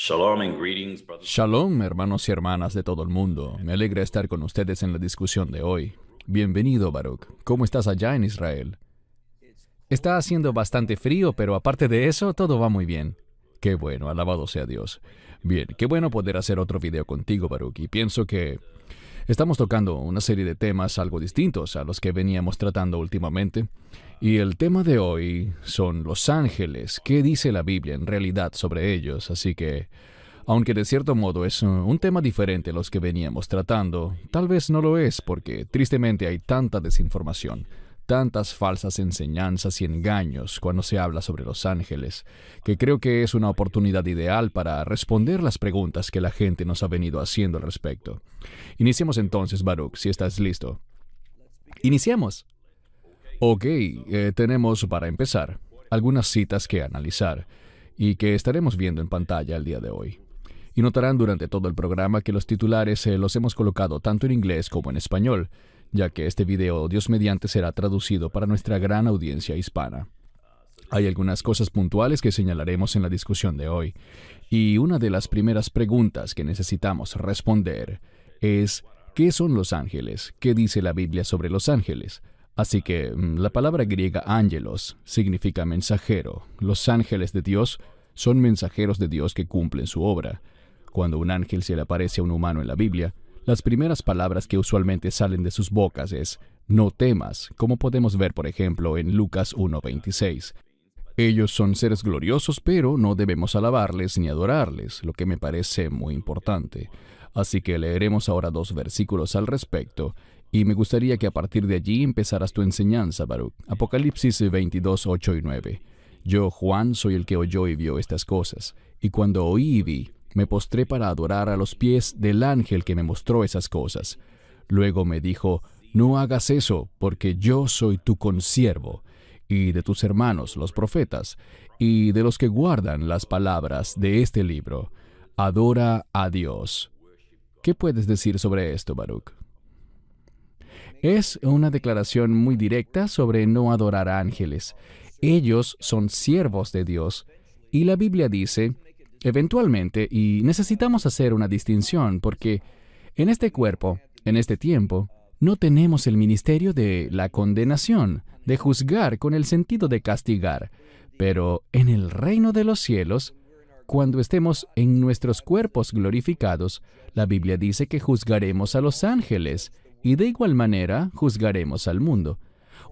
Shalom and greetings, brothers. Shalom, hermanos y hermanas de todo el mundo. Me alegra estar con ustedes en la discusión de hoy. Bienvenido, Baruch. ¿Cómo estás allá en Israel? Está haciendo bastante frío, pero aparte de eso, todo va muy bien. Qué bueno, alabado sea Dios. Bien, qué bueno poder hacer otro video contigo, Baruch, y pienso que estamos tocando una serie de temas algo distintos a los que veníamos tratando últimamente. Y el tema de hoy son los ángeles. ¿Qué dice la Biblia en realidad sobre ellos? Así que, aunque de cierto modo es un tema diferente a los que veníamos tratando, tal vez no lo es porque tristemente hay tanta desinformación, tantas falsas enseñanzas y engaños cuando se habla sobre los ángeles, que creo que es una oportunidad ideal para responder las preguntas que la gente nos ha venido haciendo al respecto. Iniciemos entonces, Baruch, si estás listo. Iniciamos. Ok, tenemos para empezar algunas citas que analizar y que estaremos viendo en pantalla el día de hoy. Y notarán durante todo el programa que los titulares los hemos colocado tanto en inglés como en español, ya que este video, Dios mediante, será traducido para nuestra gran audiencia hispana. Hay algunas cosas puntuales que señalaremos en la discusión de hoy, y una de las primeras preguntas que necesitamos responder es ¿qué son los ángeles? ¿Qué dice la Biblia sobre los ángeles? Así que la palabra griega ángelos significa mensajero. Los ángeles de Dios son mensajeros de Dios que cumplen su obra. Cuando un ángel se le aparece a un humano en la Biblia, las primeras palabras que usualmente salen de sus bocas es «no temas», como podemos ver por ejemplo en Lucas 1:26. Ellos son seres gloriosos, pero no debemos alabarles ni adorarles, lo que me parece muy importante. Así que leeremos ahora 2 versículos al respecto, y me gustaría que a partir de allí empezaras tu enseñanza, Baruch. Apocalipsis 22, 8 y 9. Yo, Juan, soy el que oyó y vio estas cosas, y cuando oí y vi, me postré para adorar a los pies del ángel que me mostró esas cosas. Luego me dijo, no hagas eso, porque yo soy tu consiervo, y de tus hermanos, los profetas, y de los que guardan las palabras de este libro. Adora a Dios. ¿Qué puedes decir sobre esto, Baruch? Es una declaración muy directa sobre no adorar a ángeles. Ellos son siervos de Dios. Y la Biblia dice, eventualmente, y necesitamos hacer una distinción, porque en este cuerpo, en este tiempo, no tenemos el ministerio de la condenación, de juzgar con el sentido de castigar. Pero en el reino de los cielos, cuando estemos en nuestros cuerpos glorificados, la Biblia dice que juzgaremos a los ángeles, y de igual manera juzgaremos al mundo.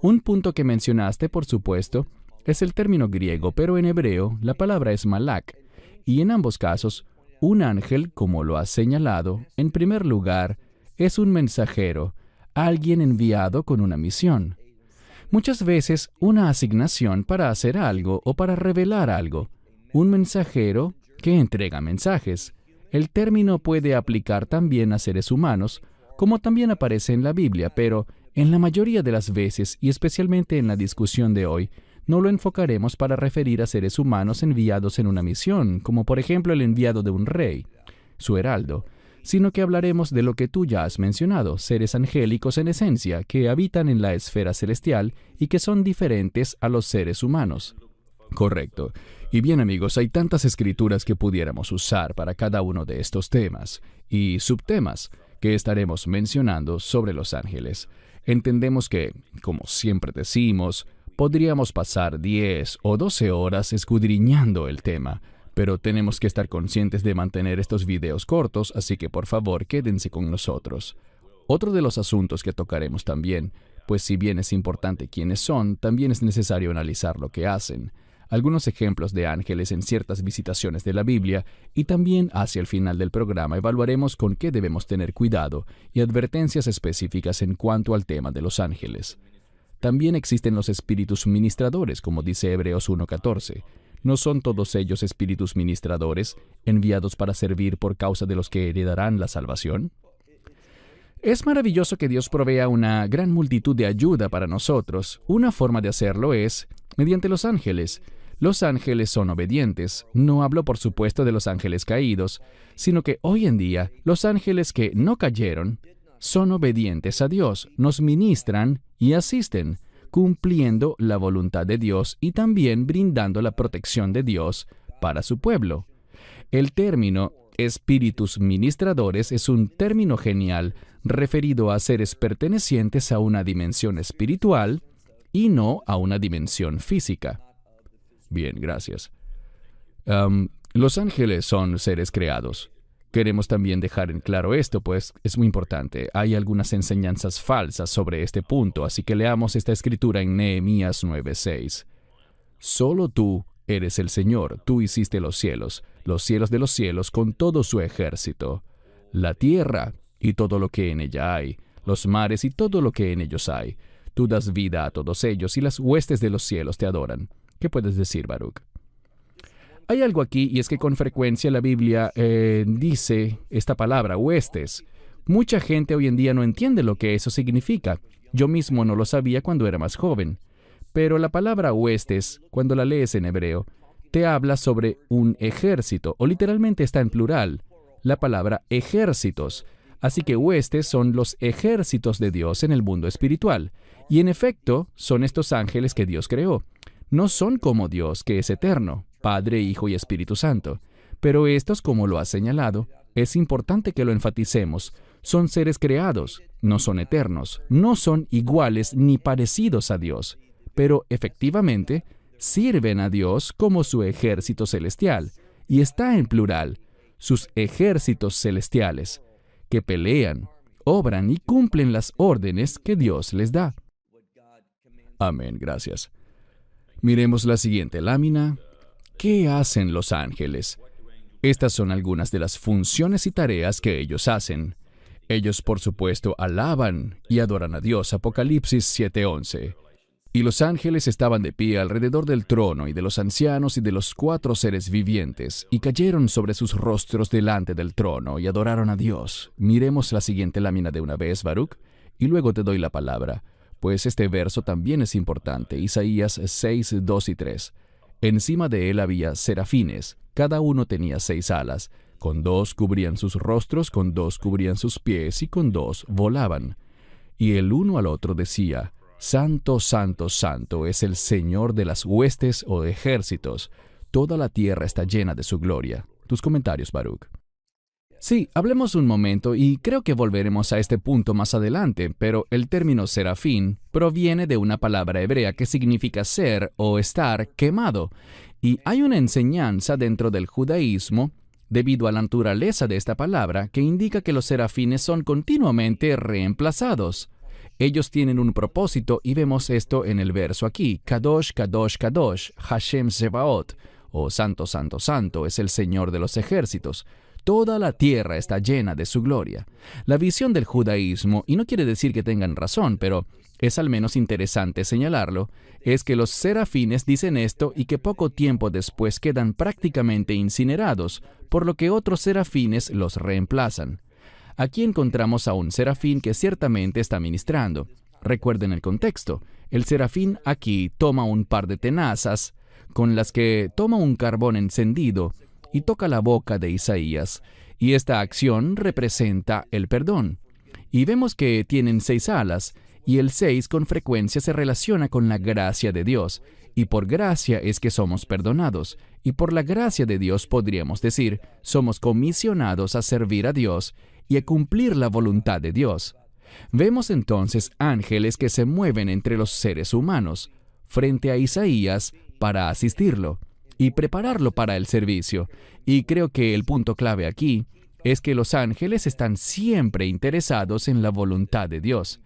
Un punto que mencionaste, por supuesto, es el término griego, pero en hebreo la palabra es malak, y en ambos casos, un ángel, como lo has señalado, en primer lugar, es un mensajero, alguien enviado con una misión. Muchas veces una asignación para hacer algo o para revelar algo. Un mensajero que entrega mensajes. El término puede aplicar también a seres humanos, como también aparece en la Biblia, pero en la mayoría de las veces, y especialmente en la discusión de hoy, no lo enfocaremos para referir a seres humanos enviados en una misión, como por ejemplo el enviado de un rey, su heraldo, sino que hablaremos de lo que tú ya has mencionado, seres angélicos en esencia, que habitan en la esfera celestial y que son diferentes a los seres humanos. Correcto. Y bien amigos, hay tantas escrituras que pudiéramos usar para cada uno de estos temas y subtemas que estaremos mencionando sobre los ángeles. Entendemos que, como siempre decimos, podríamos pasar 10 o 12 horas escudriñando el tema, pero tenemos que estar conscientes de mantener estos videos cortos, así que por favor quédense con nosotros. Otro de los asuntos que tocaremos también, pues si bien es importante quiénes son, también es necesario analizar lo que hacen. Algunos ejemplos de ángeles en ciertas visitaciones de la Biblia, y también hacia el final del programa evaluaremos con qué debemos tener cuidado y advertencias específicas en cuanto al tema de los ángeles. También existen los espíritus ministradores, como dice Hebreos 1:14. ¿No son todos ellos espíritus ministradores, enviados para servir por causa de los que heredarán la salvación? Es maravilloso que Dios provea una gran multitud de ayuda para nosotros. Una forma de hacerlo es mediante los ángeles. Los ángeles son obedientes. No hablo, por supuesto, de los ángeles caídos, sino que hoy en día los ángeles que no cayeron son obedientes a Dios, nos ministran y asisten, cumpliendo la voluntad de Dios y también brindando la protección de Dios para su pueblo. El término espíritus ministradores es un término genial referido a seres pertenecientes a una dimensión espiritual y no a una dimensión física. Bien, gracias. Los ángeles son seres creados. Queremos también dejar en claro esto, pues es muy importante. Hay algunas enseñanzas falsas sobre este punto, así que leamos esta escritura en Nehemías 9:6. Solo tú eres el Señor, tú hiciste los cielos de los cielos con todo su ejército, la tierra y todo lo que en ella hay, los mares y todo lo que en ellos hay. Tú das vida a todos ellos y las huestes de los cielos te adoran. ¿Qué puedes decir, Baruch? Hay algo aquí, y es que con frecuencia la Biblia dice esta palabra, huestes. Mucha gente hoy en día no entiende lo que eso significa. Yo mismo no lo sabía cuando era más joven. Pero la palabra huestes, cuando la lees en hebreo, te habla sobre un ejército, o literalmente está en plural, la palabra ejércitos. Así que huestes son los ejércitos de Dios en el mundo espiritual. Y en efecto, son estos ángeles que Dios creó. No son como Dios, que es eterno, Padre, Hijo y Espíritu Santo. Pero estos, como lo ha señalado, es importante que lo enfaticemos, son seres creados, no son eternos, no son iguales ni parecidos a Dios, pero efectivamente sirven a Dios como su ejército celestial, y está en plural, sus ejércitos celestiales, que pelean, obran y cumplen las órdenes que Dios les da. Amén, gracias. Miremos la siguiente lámina. ¿Qué hacen los ángeles? Estas son algunas de las funciones y tareas que ellos hacen. Ellos, por supuesto, alaban y adoran a Dios. Apocalipsis 7:11. Y los ángeles estaban de pie alrededor del trono y de los ancianos y de los 4 seres vivientes, y cayeron sobre sus rostros delante del trono y adoraron a Dios. Miremos la siguiente lámina de una vez, Baruch, y luego te doy la palabra, pues este verso también es importante. Isaías 6:2 y 3. Encima de él había serafines, cada uno tenía 6 alas, con 2 cubrían sus rostros, con 2 cubrían sus pies y con 2 volaban. Y el uno al otro decía, Santo, Santo, Santo es el Señor de las huestes o ejércitos. Toda la tierra está llena de su gloria. Tus comentarios, Baruch. Sí, hablemos un momento y creo que volveremos a este punto más adelante, pero el término serafín proviene de una palabra hebrea que significa ser o estar quemado. Y hay una enseñanza dentro del judaísmo, debido a la naturaleza de esta palabra, que indica que los serafines son continuamente reemplazados. Ellos tienen un propósito y vemos esto en el verso aquí, Kadosh, Kadosh, Kadosh, Hashem Sebaot, o Santo, Santo, Santo es el Señor de los ejércitos. Toda la tierra está llena de su gloria. La visión del judaísmo, y no quiere decir que tengan razón, pero es al menos interesante señalarlo, es que los serafines dicen esto y que poco tiempo después quedan prácticamente incinerados, por lo que otros serafines los reemplazan. Aquí encontramos a un serafín que ciertamente está ministrando. Recuerden el contexto. El serafín aquí toma un par de tenazas, con las que toma un carbón encendido, y toca la boca de Isaías, y esta acción representa el perdón. Y vemos que tienen 6 alas, y el 6 con frecuencia se relaciona con la gracia de Dios, y por gracia es que somos perdonados, y por la gracia de Dios podríamos decir, somos comisionados a servir a Dios y a cumplir la voluntad de Dios. Vemos entonces ángeles que se mueven entre los seres humanos, frente a Isaías para asistirlo y prepararlo para el servicio. Y creo que el punto clave aquí es que los ángeles están siempre interesados en la voluntad de Dios.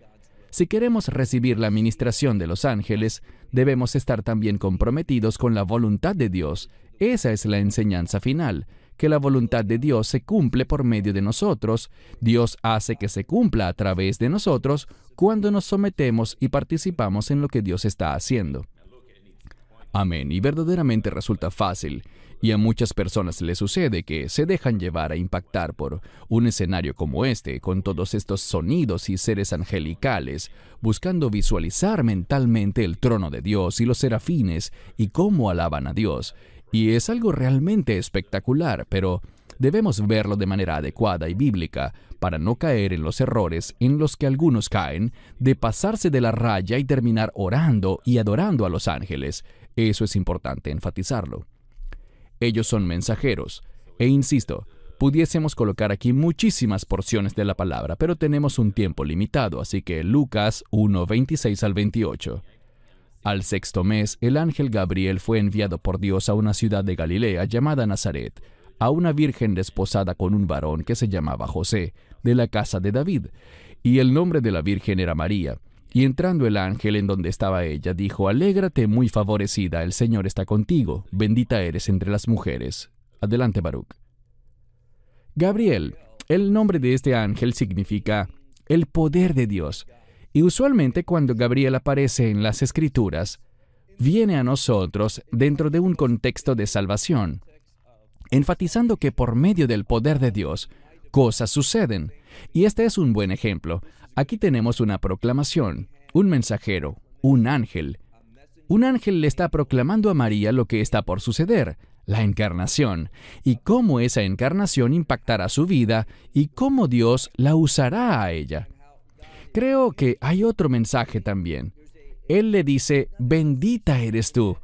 Si queremos recibir la ministración de los ángeles, debemos estar también comprometidos con la voluntad de Dios. Esa es la enseñanza final, que la voluntad de Dios se cumple por medio de nosotros. Dios hace que se cumpla a través de nosotros cuando nos sometemos y participamos en lo que Dios está haciendo. Amén. Y verdaderamente resulta fácil, y a muchas personas les sucede que se dejan llevar a impactar por un escenario como este, con todos estos sonidos y seres angelicales, buscando visualizar mentalmente el trono de Dios y los serafines y cómo alaban a Dios. Y es algo realmente espectacular, pero debemos verlo de manera adecuada y bíblica para no caer en los errores en los que algunos caen de pasarse de la raya y terminar orando y adorando a los ángeles. Eso es importante enfatizarlo. Ellos son mensajeros. E insisto, pudiésemos colocar aquí muchísimas porciones de la palabra, pero tenemos un tiempo limitado, así que Lucas 1, 26 al 28. Al sexto mes, el ángel Gabriel fue enviado por Dios a una ciudad de Galilea llamada Nazaret, a una virgen desposada con un varón que se llamaba José, de la casa de David, y el nombre de la virgen era María. Y entrando el ángel en donde estaba ella, dijo: Alégrate, muy favorecida, el Señor está contigo, bendita eres entre las mujeres. Adelante, Baruch. Gabriel, el nombre de este ángel significa el poder de Dios. Y usualmente cuando Gabriel aparece en las Escrituras, viene a nosotros dentro de un contexto de salvación, enfatizando que por medio del poder de Dios, cosas suceden. Y este es un buen ejemplo. Aquí tenemos una proclamación, un mensajero, un ángel. Un ángel le está proclamando a María lo que está por suceder, la encarnación, y cómo esa encarnación impactará su vida y cómo Dios la usará a ella. Creo que hay otro mensaje también. Él le dice: bendita eres tú.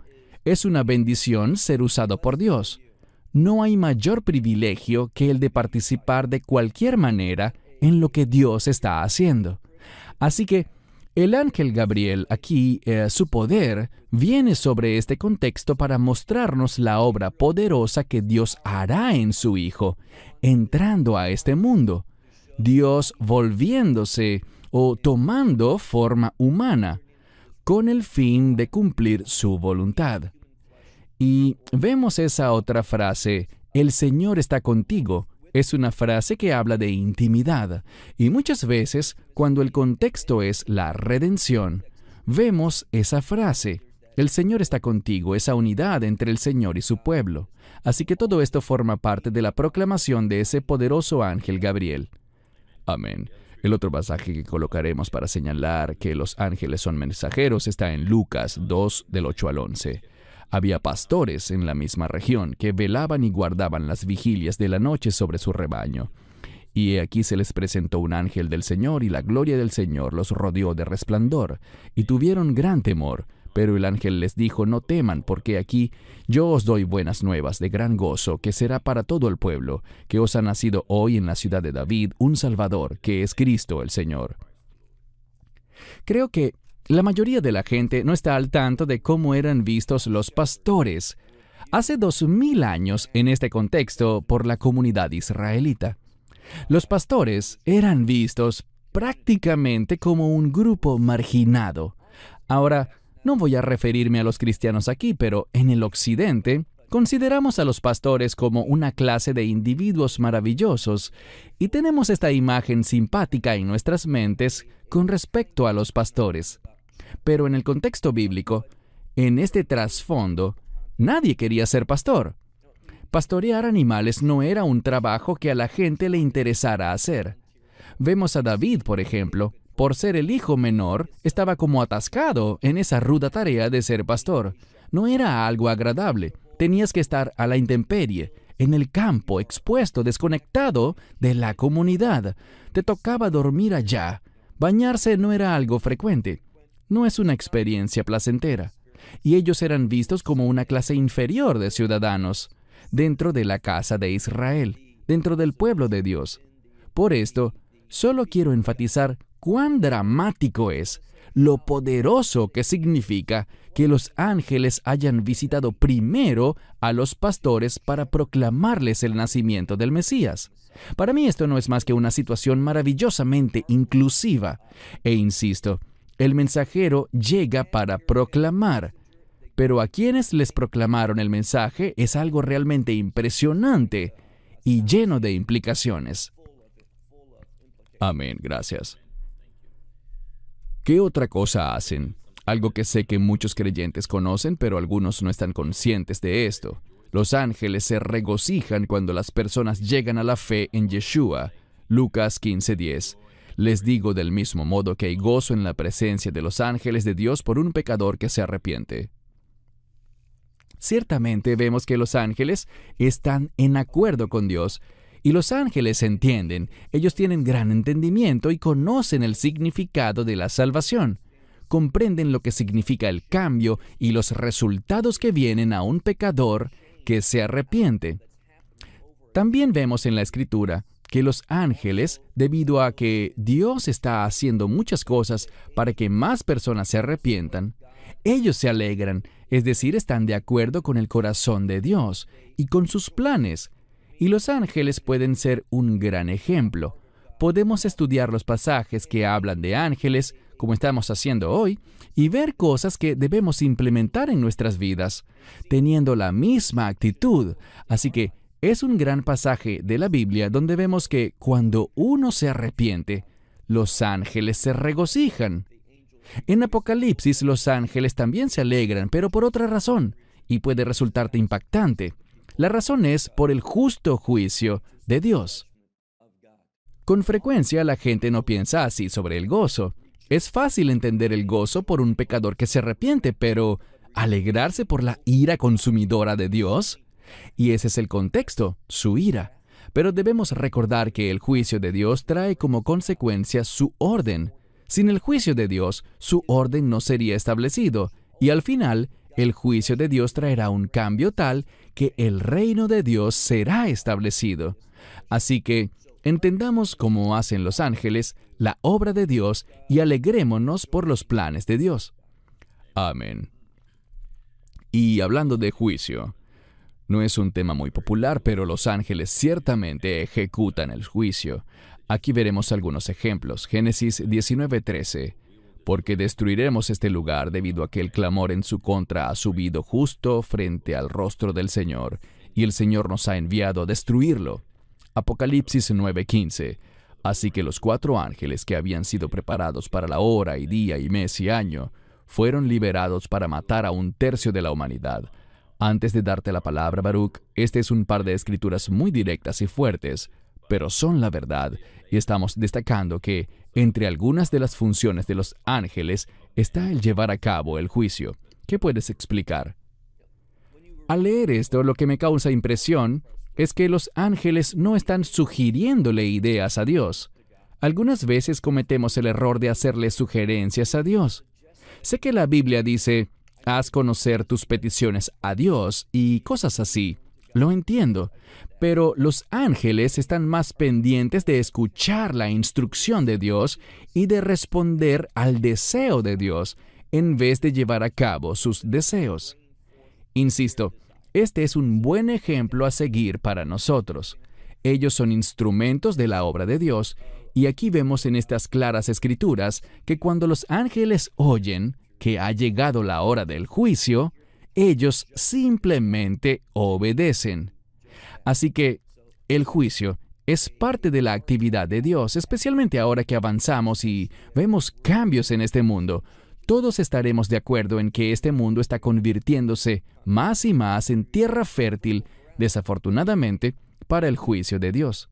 Es una bendición ser usado por Dios. No hay mayor privilegio que el de participar de cualquier manera en lo que Dios está haciendo. Así que el ángel Gabriel aquí, su poder, viene sobre este contexto para mostrarnos la obra poderosa que Dios hará en su Hijo, entrando a este mundo. Dios volviéndose o tomando forma humana, con el fin de cumplir su voluntad. Y vemos esa otra frase, el Señor está contigo. Es una frase que habla de intimidad, y muchas veces, cuando el contexto es la redención, vemos esa frase, el Señor está contigo, esa unidad entre el Señor y su pueblo. Así que todo esto forma parte de la proclamación de ese poderoso ángel Gabriel. Amén. El otro pasaje que colocaremos para señalar que los ángeles son mensajeros está en Lucas 2, del 8 al 11. Había pastores en la misma región que velaban y guardaban las vigilias de la noche sobre su rebaño. Y aquí se les presentó un ángel del Señor, y la gloria del Señor los rodeó de resplandor, y tuvieron gran temor. Pero el ángel les dijo: no teman, porque aquí yo os doy buenas nuevas de gran gozo, que será para todo el pueblo, que os ha nacido hoy en la ciudad de David un Salvador, que es Cristo el Señor. Creo que la mayoría de la gente no está al tanto de cómo eran vistos los pastores hace 2000 años en este contexto por la comunidad israelita. Los pastores eran vistos prácticamente como un grupo marginado. Ahora, no voy a referirme a los cristianos aquí, pero en el occidente consideramos a los pastores como una clase de individuos maravillosos y tenemos esta imagen simpática en nuestras mentes con respecto a los pastores. Pero en el contexto bíblico, en este trasfondo, nadie quería ser pastor. Pastorear animales no era un trabajo que a la gente le interesara hacer. Vemos a David, por ejemplo. Por ser el hijo menor, estaba como atascado en esa ruda tarea de ser pastor. No era algo agradable. Tenías que estar a la intemperie, en el campo, expuesto, desconectado de la comunidad. Te tocaba dormir allá. Bañarse no era algo frecuente. No es una experiencia placentera. Y ellos eran vistos como una clase inferior de ciudadanos, dentro de la casa de Israel, dentro del pueblo de Dios. Por esto, solo quiero enfatizar cuán dramático es, lo poderoso que significa que los ángeles hayan visitado primero a los pastores para proclamarles el nacimiento del Mesías. Para mí esto no es más que una situación maravillosamente inclusiva. E insisto, el mensajero llega para proclamar, pero a quienes les proclamaron el mensaje es algo realmente impresionante y lleno de implicaciones. Amén, gracias. ¿Qué otra cosa hacen? Algo que sé que muchos creyentes conocen, pero algunos no están conscientes de esto. Los ángeles se regocijan cuando las personas llegan a la fe en Yeshua. Lucas 15:10. Les digo del mismo modo que hay gozo en la presencia de los ángeles de Dios por un pecador que se arrepiente. Ciertamente vemos que los ángeles están en acuerdo con Dios, y los ángeles entienden, ellos tienen gran entendimiento y conocen el significado de la salvación. Comprenden lo que significa el cambio y los resultados que vienen a un pecador que se arrepiente. También vemos en la Escritura que los ángeles, debido a que Dios está haciendo muchas cosas para que más personas se arrepientan, ellos se alegran, es decir, están de acuerdo con el corazón de Dios y con sus planes. Y los ángeles pueden ser un gran ejemplo. Podemos estudiar los pasajes que hablan de ángeles, como estamos haciendo hoy, y ver cosas que debemos implementar en nuestras vidas, teniendo la misma actitud. Así que es un gran pasaje de la Biblia donde vemos que cuando uno se arrepiente, los ángeles se regocijan. En Apocalipsis los ángeles también se alegran, pero por otra razón, y puede resultarte impactante. La razón es por el justo juicio de Dios. Con frecuencia la gente no piensa así sobre el gozo. Es fácil entender el gozo por un pecador que se arrepiente, pero ¿alegrarse por la ira consumidora de Dios? Y ese es el contexto, su ira. Pero debemos recordar que el juicio de Dios trae como consecuencia su orden. Sin el juicio de Dios, su orden no sería establecido, y al final, el juicio de Dios traerá un cambio tal que el reino de Dios será establecido. Así que, entendamos como hacen los ángeles la obra de Dios y alegrémonos por los planes de Dios. Amén. Y hablando de juicio, no es un tema muy popular, pero los ángeles ciertamente ejecutan el juicio. Aquí veremos algunos ejemplos. Génesis 19:13. Porque destruiremos este lugar debido a que el clamor en su contra ha subido justo frente al rostro del Señor, y el Señor nos ha enviado a destruirlo. Apocalipsis 9:15. Así que los 4 ángeles que habían sido preparados para la hora y día y mes y año, fueron liberados para matar a 1/3 de la humanidad. Antes de darte la palabra, Baruch, este es un par de escrituras muy directas y fuertes, pero son la verdad, y estamos destacando que entre algunas de las funciones de los ángeles está el llevar a cabo el juicio. ¿Qué puedes explicar? Al leer esto, lo que me causa impresión es que los ángeles no están sugiriéndole ideas a Dios. Algunas veces cometemos el error de hacerle sugerencias a Dios. Sé que la Biblia dice, haz conocer tus peticiones a Dios y cosas así. Lo entiendo, pero los ángeles están más pendientes de escuchar la instrucción de Dios y de responder al deseo de Dios, en vez de llevar a cabo sus deseos. Insisto, este es un buen ejemplo a seguir para nosotros. Ellos son instrumentos de la obra de Dios, y aquí vemos en estas claras escrituras que cuando los ángeles oyen que ha llegado la hora del juicio, ellos simplemente obedecen. Así que el juicio es parte de la actividad de Dios, especialmente ahora que avanzamos y vemos cambios en este mundo. Todos estaremos de acuerdo en que este mundo está convirtiéndose más y más en tierra fértil, desafortunadamente, para el juicio de Dios.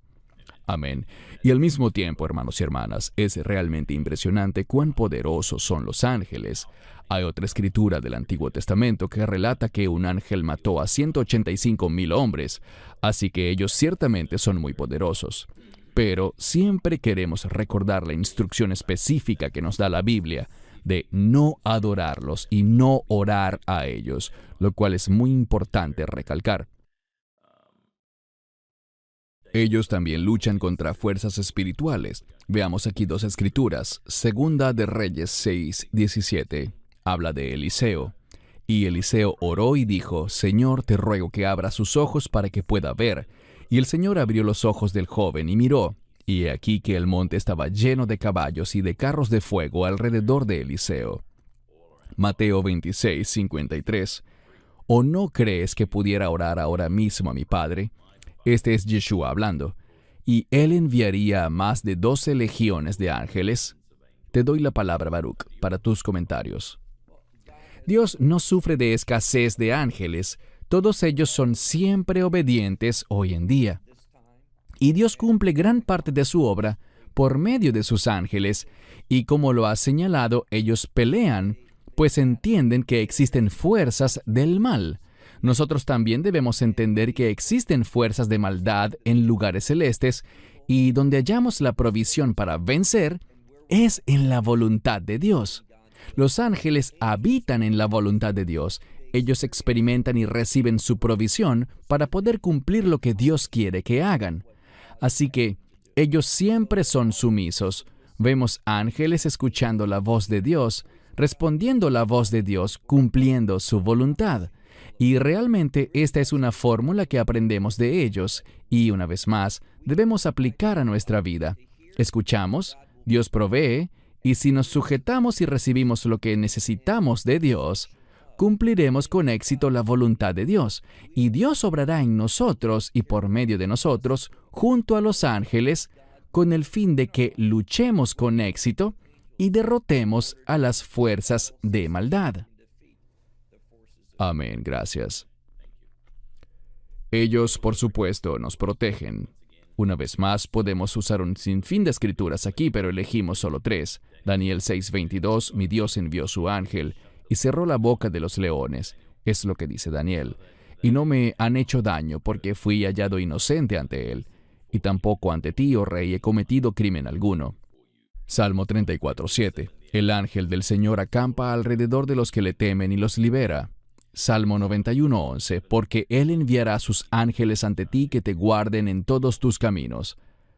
Amén. Y al mismo tiempo, hermanos y hermanas, es realmente impresionante cuán poderosos son los ángeles. Hay otra escritura del Antiguo Testamento que relata que un ángel mató a 185,000 hombres, así que ellos ciertamente son muy poderosos. Pero siempre queremos recordar la instrucción específica que nos da la Biblia de no adorarlos y no orar a ellos, lo cual es muy importante recalcar. Ellos también luchan contra fuerzas espirituales. Veamos aquí 2 escrituras. Segunda de Reyes 6:17. Habla de Eliseo. Y Eliseo oró y dijo, Señor, te ruego que abra sus ojos para que pueda ver. Y el Señor abrió los ojos del joven y miró. Y he aquí que el monte estaba lleno de caballos y de carros de fuego alrededor de Eliseo. Mateo 26:53. ¿O no crees que pudiera orar ahora mismo a mi Padre? Este es Yeshua hablando. ¿Y él enviaría a más de 12 legiones de ángeles? Te doy la palabra, Baruch, para tus comentarios. Dios no sufre de escasez de ángeles. Todos ellos son siempre obedientes hoy en día. Y Dios cumple gran parte de su obra por medio de sus ángeles, y como lo ha señalado, ellos pelean, pues entienden que existen fuerzas del mal. Nosotros también debemos entender que existen fuerzas de maldad en lugares celestes, y donde hallamos la provisión para vencer es en la voluntad de Dios. Los ángeles habitan en la voluntad de Dios. Ellos experimentan y reciben su provisión para poder cumplir lo que Dios quiere que hagan. Así que ellos siempre son sumisos. Vemos ángeles escuchando la voz de Dios, respondiendo la voz de Dios, cumpliendo su voluntad. Y realmente esta es una fórmula que aprendemos de ellos y, una vez más, debemos aplicar a nuestra vida. Escuchamos, Dios provee, y si nos sujetamos y recibimos lo que necesitamos de Dios, cumpliremos con éxito la voluntad de Dios, y Dios obrará en nosotros y por medio de nosotros, junto a los ángeles, con el fin de que luchemos con éxito y derrotemos a las fuerzas de maldad. Amén, gracias. Ellos, por supuesto, nos protegen. Una vez más, podemos usar un sinfín de escrituras aquí, pero elegimos solo 3. Daniel 6:22, mi Dios envió su ángel y cerró la boca de los leones. Es lo que dice Daniel. Y no me han hecho daño porque fui hallado inocente ante él. Y tampoco ante ti, oh rey, he cometido crimen alguno. Salmo 34:7. El ángel del Señor acampa alrededor de los que le temen y los libera. Salmo 91:11, porque Él enviará a sus ángeles ante ti que te guarden en todos tus caminos.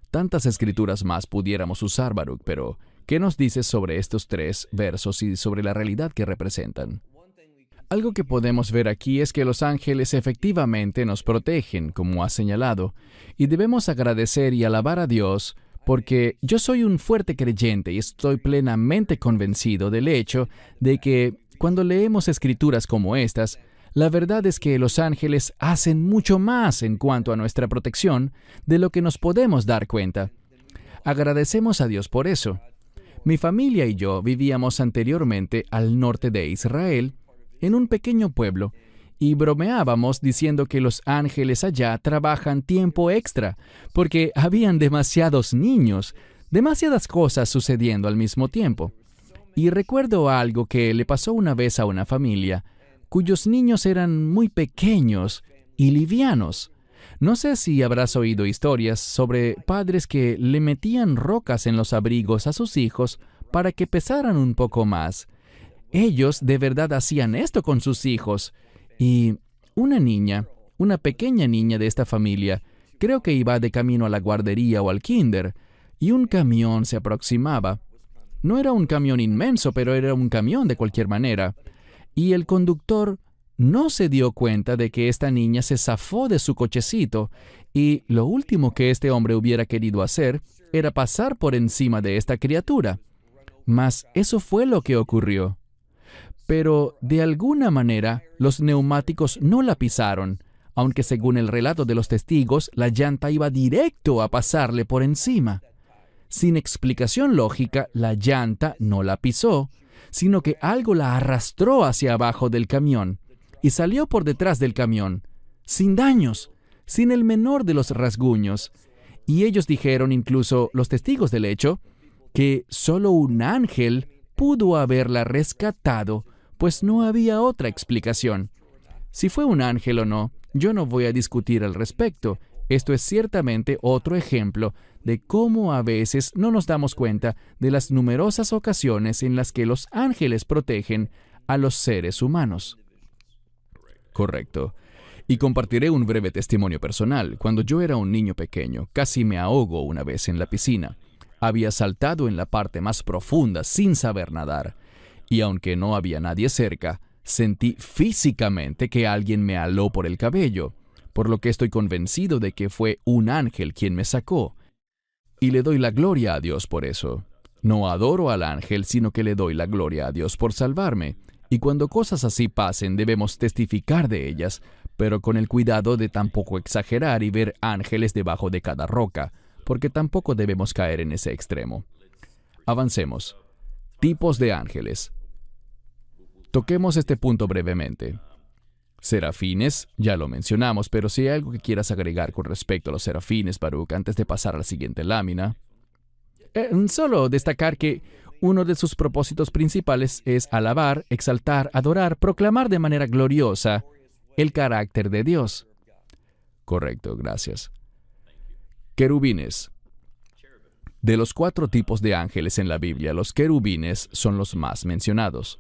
Tantas escrituras más pudiéramos usar, Baruch, pero ¿qué nos dices sobre estos 3 versos y sobre la realidad que representan? Algo que podemos ver aquí es que los ángeles efectivamente nos protegen, como has señalado, y debemos agradecer y alabar a Dios, porque yo soy un fuerte creyente y estoy plenamente convencido del hecho de que cuando leemos escrituras como estas, la verdad es que los ángeles hacen mucho más en cuanto a nuestra protección de lo que nos podemos dar cuenta. Agradecemos a Dios por eso. Mi familia y yo vivíamos anteriormente al norte de Israel, en un pequeño pueblo, y bromeábamos diciendo que los ángeles allá trabajan tiempo extra, porque habían demasiados niños, demasiadas cosas sucediendo al mismo tiempo. Y recuerdo algo que le pasó una vez a una familia, cuyos niños eran muy pequeños y livianos. No sé si habrás oído historias sobre padres que le metían rocas en los abrigos a sus hijos para que pesaran un poco más. Ellos de verdad hacían esto con sus hijos. Y una pequeña niña de esta familia, creo que iba de camino a la guardería o al kinder, y un camión se aproximaba. No era un camión inmenso, pero era un camión de cualquier manera. Y el conductor no se dio cuenta de que esta niña se zafó de su cochecito, y lo último que este hombre hubiera querido hacer era pasar por encima de esta criatura. Mas eso fue lo que ocurrió. Pero, de alguna manera, los neumáticos no la pisaron, aunque según el relato de los testigos, la llanta iba directo a pasarle por encima. Sin explicación lógica, la llanta no la pisó, sino que algo la arrastró hacia abajo del camión y salió por detrás del camión, sin daños, sin el menor de los rasguños. Y ellos dijeron, incluso los testigos del hecho, que solo un ángel pudo haberla rescatado, pues no había otra explicación. Si fue un ángel o no, yo no voy a discutir al respecto. Esto es ciertamente otro ejemplo de cómo a veces no nos damos cuenta de las numerosas ocasiones en las que los ángeles protegen a los seres humanos. Correcto. Y compartiré un breve testimonio personal. Cuando yo era un niño pequeño, casi me ahogo una vez en la piscina. Había saltado en la parte más profunda sin saber nadar. Y aunque no había nadie cerca, sentí físicamente que alguien me aló por el cabello, por lo que estoy convencido de que fue un ángel quien me sacó. Y le doy la gloria a Dios por eso. No adoro al ángel, sino que le doy la gloria a Dios por salvarme. Y cuando cosas así pasen, debemos testificar de ellas, pero con el cuidado de tampoco exagerar y ver ángeles debajo de cada roca, porque tampoco debemos caer en ese extremo. Avancemos. Tipos de ángeles. Toquemos este punto brevemente. Serafines, ya lo mencionamos, pero si hay algo que quieras agregar con respecto a los serafines, Baruch, antes de pasar a la siguiente lámina. Solo destacar que uno de sus propósitos principales es alabar, exaltar, adorar, proclamar de manera gloriosa el carácter de Dios. Correcto, gracias. Querubines. De los 4 tipos de ángeles en la Biblia, los querubines son los más mencionados.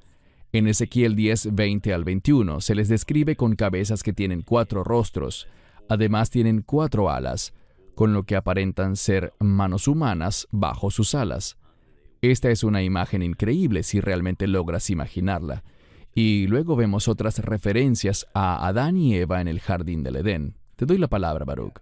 En Ezequiel 10, 20 al 21, se les describe con cabezas que tienen 4 rostros. Además tienen 4 alas, con lo que aparentan ser manos humanas bajo sus alas. Esta es una imagen increíble si realmente logras imaginarla. Y luego vemos otras referencias a Adán y Eva en el jardín del Edén. Te doy la palabra, Baruch.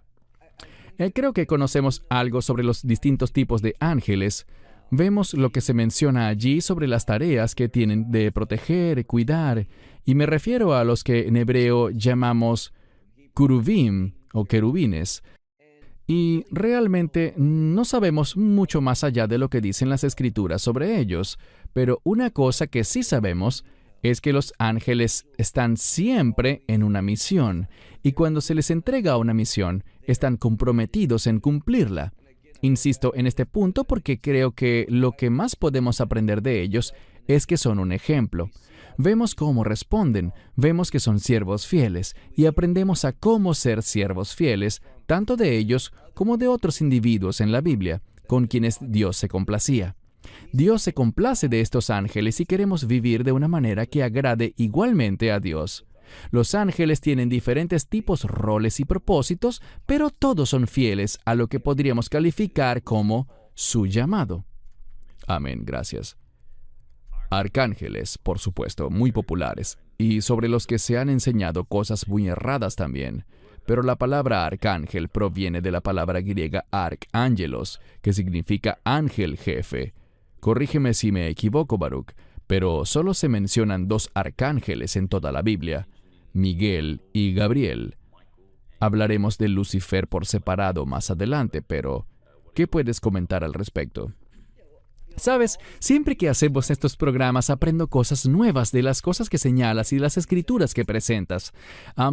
Creo que conocemos algo sobre los distintos tipos de ángeles. Vemos lo que se menciona allí sobre las tareas que tienen de proteger, cuidar, y me refiero a los que en hebreo llamamos querubim o querubines. Y realmente no sabemos mucho más allá de lo que dicen las Escrituras sobre ellos, pero una cosa que sí sabemos es que los ángeles están siempre en una misión, y cuando se les entrega una misión, están comprometidos en cumplirla. Insisto en este punto porque creo que lo que más podemos aprender de ellos es que son un ejemplo. Vemos cómo responden, vemos que son siervos fieles, y aprendemos a cómo ser siervos fieles, tanto de ellos como de otros individuos en la Biblia, con quienes Dios se complacía. Dios se complace de estos ángeles y queremos vivir de una manera que agrade igualmente a Dios. Los ángeles tienen diferentes tipos, roles y propósitos, pero todos son fieles a lo que podríamos calificar como su llamado. Amén, gracias. Arcángeles, por supuesto, muy populares, y sobre los que se han enseñado cosas muy erradas también. Pero la palabra arcángel proviene de la palabra griega arcángelos, que significa ángel jefe. Corrígeme si me equivoco, Baruch, pero solo se mencionan 2 arcángeles en toda la Biblia, Miguel y Gabriel. Hablaremos de Lucifer por separado más adelante, pero ¿qué puedes comentar al respecto? Sabes, siempre que hacemos estos programas aprendo cosas nuevas de las cosas que señalas y las escrituras que presentas.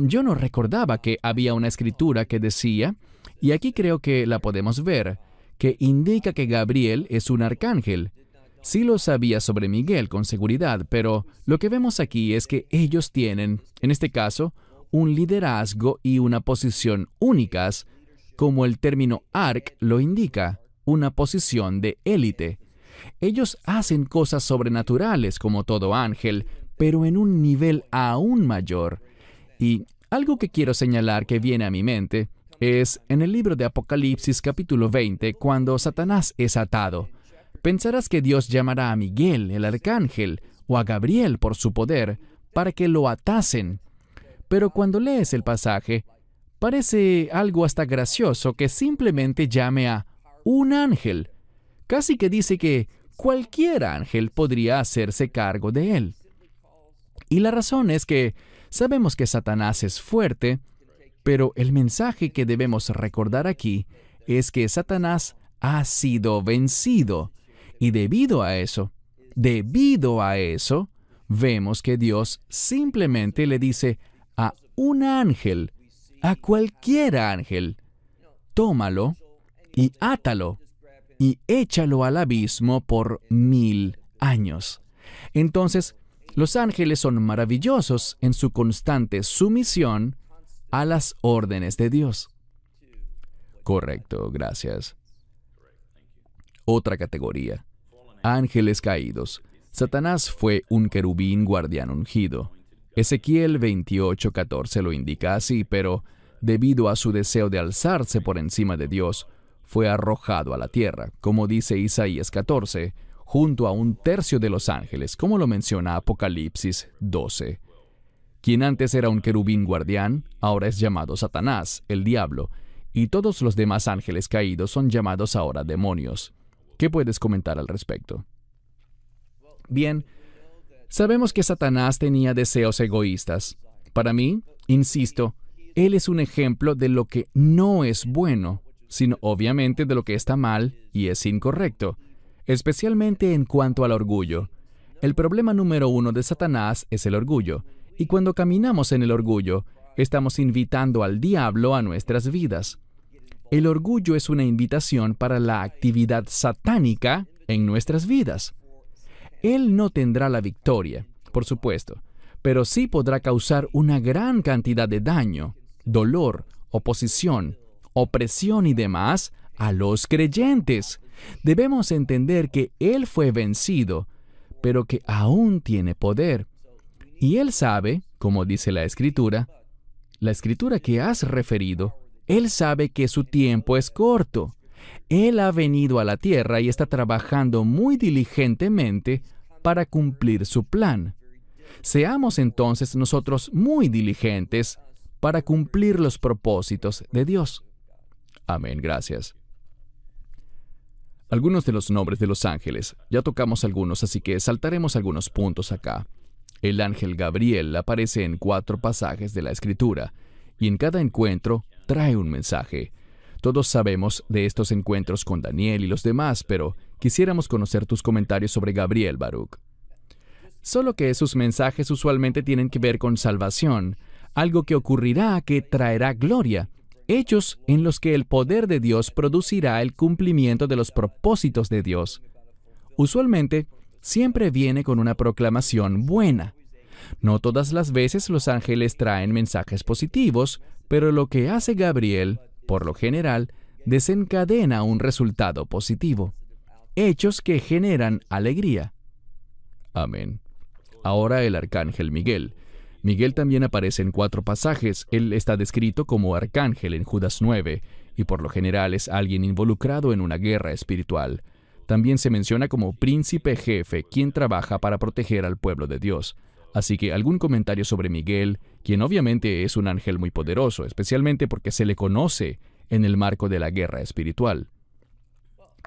Yo no recordaba que había una escritura que decía, y aquí creo que la podemos ver, que indica que Gabriel es un arcángel. Sí lo sabía sobre Miguel con seguridad, pero lo que vemos aquí es que ellos tienen, en este caso, un liderazgo y una posición únicas, como el término arc lo indica, una posición de élite. Ellos hacen cosas sobrenaturales como todo ángel, pero en un nivel aún mayor. Y algo que quiero señalar que viene a mi mente es en el libro de Apocalipsis capítulo 20, cuando Satanás es atado. Pensarás que Dios llamará a Miguel, el arcángel, o a Gabriel por su poder, para que lo atasen. Pero cuando lees el pasaje, parece algo hasta gracioso que simplemente llame a un ángel. Casi que dice que cualquier ángel podría hacerse cargo de él. Y la razón es que sabemos que Satanás es fuerte, pero el mensaje que debemos recordar aquí es que Satanás ha sido vencido. Y debido a eso, vemos que Dios simplemente le dice a un ángel, a cualquier ángel, tómalo y átalo y échalo al abismo por 1000 años. Entonces, los ángeles son maravillosos en su constante sumisión a las órdenes de Dios. Correcto, gracias. Otra categoría. Ángeles caídos. Satanás fue un querubín guardián ungido. Ezequiel 28:14 lo indica así, pero debido a su deseo de alzarse por encima de Dios, fue arrojado a la tierra, como dice Isaías 14, junto a 1/3 de los ángeles, como lo menciona Apocalipsis 12. Quien antes era un querubín guardián, ahora es llamado Satanás, el diablo, y todos los demás ángeles caídos son llamados ahora demonios. ¿Qué puedes comentar al respecto? Bien, sabemos que Satanás tenía deseos egoístas. Para mí, insisto, él es un ejemplo de lo que no es bueno, sino obviamente de lo que está mal y es incorrecto, especialmente en cuanto al orgullo. El problema número 1 de Satanás es el orgullo, y cuando caminamos en el orgullo, estamos invitando al diablo a nuestras vidas. El orgullo es una invitación para la actividad satánica en nuestras vidas. Él no tendrá la victoria, por supuesto, pero sí podrá causar una gran cantidad de daño, dolor, oposición, opresión y demás a los creyentes. Debemos entender que Él fue vencido, pero que aún tiene poder. Y Él sabe, como dice la Escritura que has referido, Él sabe que su tiempo es corto. Él ha venido a la tierra y está trabajando muy diligentemente para cumplir su plan. Seamos entonces nosotros muy diligentes para cumplir los propósitos de Dios. Amén, gracias. Algunos de los nombres de los ángeles. Ya tocamos algunos, así que saltaremos algunos puntos acá. El ángel Gabriel aparece en 4 pasajes de la Escritura, y en cada encuentro trae un mensaje. Todos sabemos de estos encuentros con Daniel y los demás, pero quisiéramos conocer tus comentarios sobre Gabriel, Baruch. Solo que sus mensajes usualmente tienen que ver con salvación, algo que ocurrirá que traerá gloria, hechos en los que el poder de Dios producirá el cumplimiento de los propósitos de Dios. Usualmente, siempre viene con una proclamación buena. No todas las veces los ángeles traen mensajes positivos, pero lo que hace Gabriel, por lo general, desencadena un resultado positivo. Hechos que generan alegría. Amén. Ahora el arcángel Miguel. Miguel también aparece en 4 pasajes. Él está descrito como arcángel en Judas 9, y por lo general es alguien involucrado en una guerra espiritual. También se menciona como príncipe jefe, quien trabaja para proteger al pueblo de Dios. Así que algún comentario sobre Miguel, quien obviamente es un ángel muy poderoso, especialmente porque se le conoce en el marco de la guerra espiritual.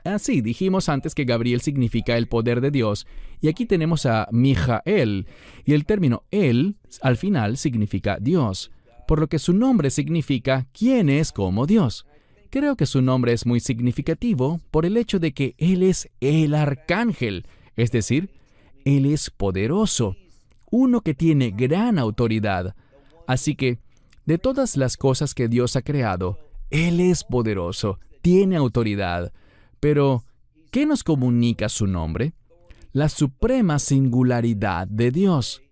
Así, dijimos antes que Gabriel significa el poder de Dios, y aquí tenemos a Mijael, y el término él al final significa Dios, por lo que su nombre significa ¿quién es como Dios? Creo que su nombre es muy significativo por el hecho de que Él es el arcángel, es decir, Él es poderoso, uno que tiene gran autoridad. Así que, de todas las cosas que Dios ha creado, Él es poderoso, tiene autoridad. Pero, ¿qué nos comunica su nombre? La suprema singularidad de Dios.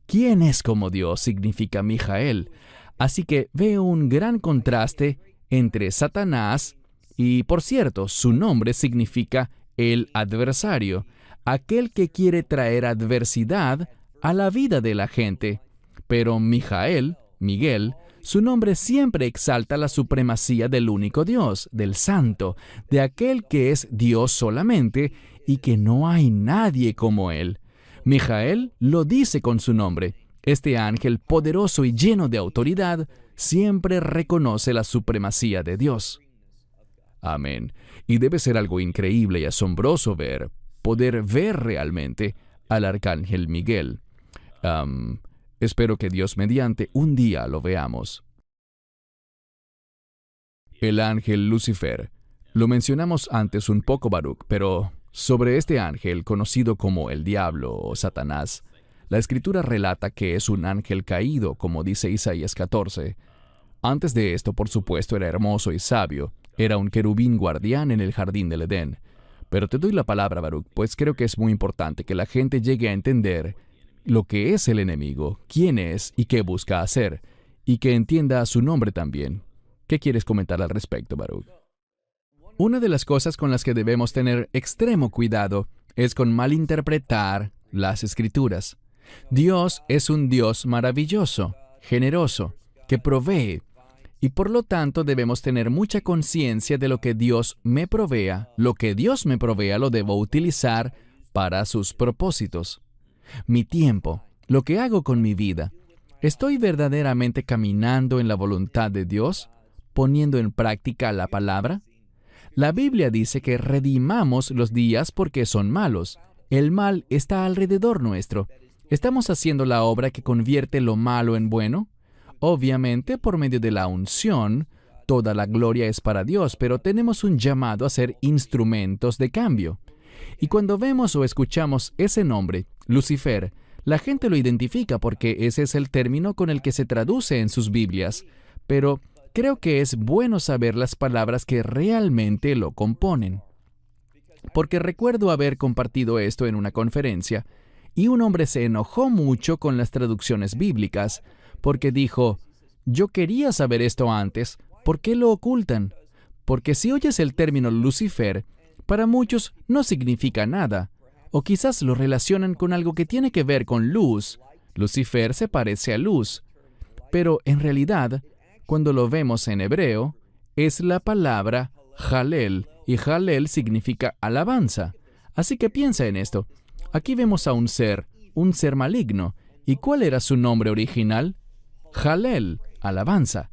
¿Quién es como Dios? Significa Mijael. Así que veo un gran contraste entre Satanás y, por cierto, su nombre significa el adversario, aquel que quiere traer adversidad a la vida de la gente. Pero Mijael, Miguel, su nombre siempre exalta la supremacía del único Dios, del Santo, de aquel que es Dios solamente y que no hay nadie como Él. Mijael lo dice con su nombre. Este ángel poderoso y lleno de autoridad siempre reconoce la supremacía de Dios. Amén. Y debe ser algo increíble y asombroso poder ver realmente al arcángel Miguel. Espero que Dios mediante un día lo veamos. El ángel Lucifer. Lo mencionamos antes un poco, Baruch, pero sobre este ángel, conocido como el diablo o Satanás, la Escritura relata que es un ángel caído, como dice Isaías 14. Antes de esto, por supuesto, era hermoso y sabio. Era un querubín guardián en el jardín del Edén. Pero te doy la palabra, Baruch, pues creo que es muy importante que la gente llegue a entender lo que es el enemigo, quién es y qué busca hacer, y que entienda su nombre también. ¿Qué quieres comentar al respecto, Baruch? Una de las cosas con las que debemos tener extremo cuidado es con malinterpretar las Escrituras. Dios es un Dios maravilloso, generoso, que provee, y por lo tanto debemos tener mucha conciencia de lo que Dios me provea. Lo que Dios me provea lo debo utilizar para sus propósitos. Mi tiempo, lo que hago con mi vida, ¿estoy verdaderamente caminando en la voluntad de Dios, poniendo en práctica la palabra? La Biblia dice que redimamos los días porque son malos. El mal está alrededor nuestro. ¿Estamos haciendo la obra que convierte lo malo en bueno? Obviamente, por medio de la unción, toda la gloria es para Dios, pero tenemos un llamado a ser instrumentos de cambio. Y cuando vemos o escuchamos ese nombre, Lucifer, la gente lo identifica porque ese es el término con el que se traduce en sus Biblias. Pero creo que es bueno saber las palabras que realmente lo componen. Porque recuerdo haber compartido esto en una conferencia, y un hombre se enojó mucho con las traducciones bíblicas, porque dijo, yo quería saber esto antes, ¿por qué lo ocultan? Porque si oyes el término Lucifer, para muchos no significa nada. O quizás lo relacionan con algo que tiene que ver con luz. Lucifer se parece a luz. Pero en realidad, cuando lo vemos en hebreo, es la palabra Jalel, y Jalel significa alabanza. Así que piensa en esto. Aquí vemos a un ser maligno. ¿Y cuál era su nombre original? Jalel, alabanza.